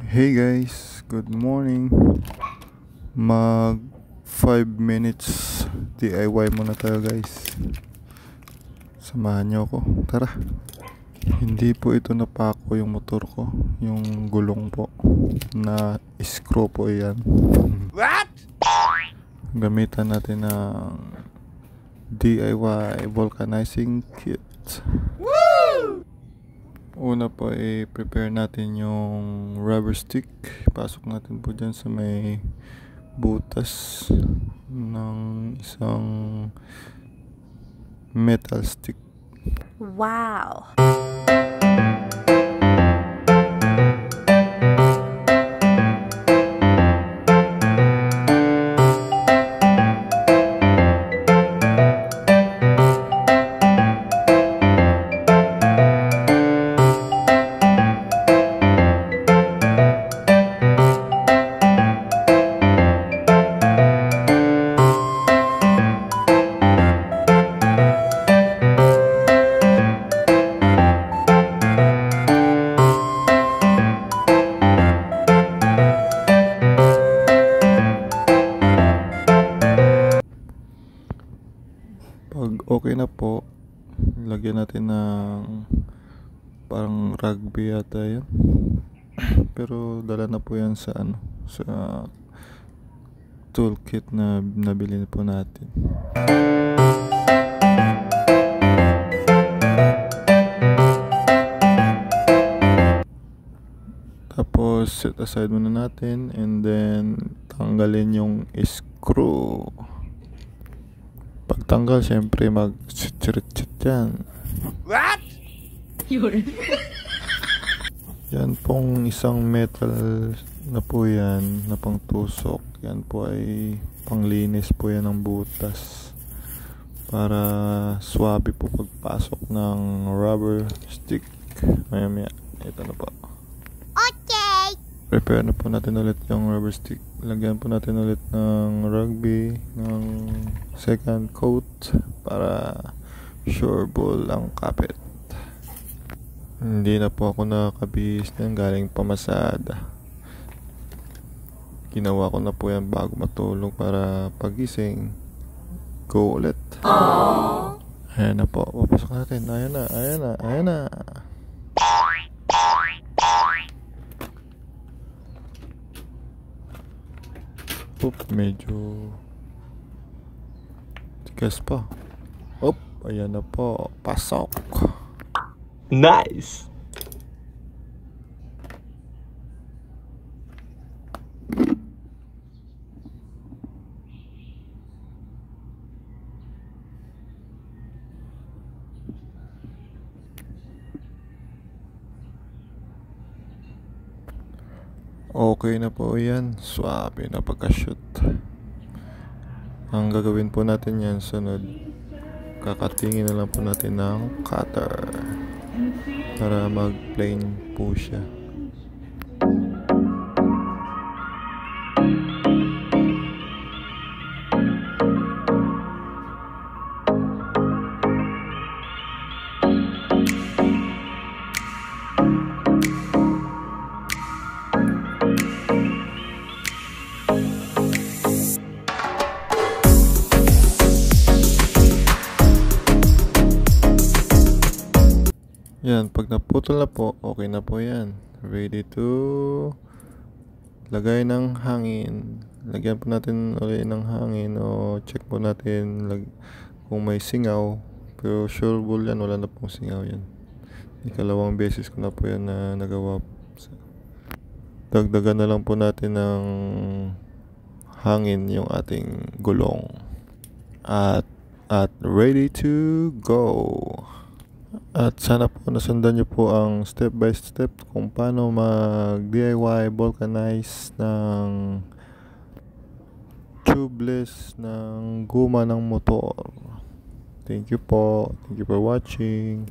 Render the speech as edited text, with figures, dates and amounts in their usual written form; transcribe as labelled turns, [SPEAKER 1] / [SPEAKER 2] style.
[SPEAKER 1] Hey guys, good morning. Mag 5 minutes DIY muna tayo guys. Samahan niyo ako. Tara. Hindi po ito napako yung motor ko. Yung gulong po. Na screw po yan.
[SPEAKER 2] What?
[SPEAKER 1] Gamitan natin ng DIY vulcanizing kit.
[SPEAKER 2] Woo!
[SPEAKER 1] Una po prepare natin yung rubber stick. Pasok natin po dyan sa may butas ng isang metal stick.
[SPEAKER 3] Wow!
[SPEAKER 1] Pag okay na po, lagyan natin ng parang rugby yata yan. Pero dala na po yan sa sa toolkit na nabili na po natin. Tapos set aside muna natin and then tanggalin yung screw. Pagtanggal, syempre mag-chit-chit yan.
[SPEAKER 2] What?
[SPEAKER 1] Yan pong isang metal na po yan, na pang tusok. Yan po ay panglinis po yan ng butas. Para swabe po pagpasok ng rubber stick. Maya, ito na po.
[SPEAKER 3] Okay!
[SPEAKER 1] Prepare na po natin ulit yung rubber stick. Lagyan po natin ulit ng rugby, ng second coat para sureball ang kapit. Hindi na po ako nakakabihis ng galing pamasada. Ginawa ko na po yan bago matulog para pagising go ulit.
[SPEAKER 3] Aww.
[SPEAKER 1] Ayan na po, papasok natin. Ayan na. Medyo tigas pa. Ayan na po, pasok.
[SPEAKER 2] Nice.
[SPEAKER 1] Okay na po yan. Swabe na pagka-shoot. Ang gagawin po natin yan sunod, kakatingin na lang po natin ng cutter para mag-plane po siya. Yan, pag naputol na po, okay na po yan. Ready to lagay ng hangin. Lagyan po natin ulit ng hangin o check po natin kung may singaw. Pero sure bull yan, wala na pong singaw yan. Ikalawang beses ko na po yan na nagawa. Dagdagan na lang po natin ng hangin yung ating gulong. At ready to go. At sana po nasundan nyo po ang step by step kung paano mag DIY vulcanize ng tubeless ng guma ng motor. Thank you po. Thank you for watching.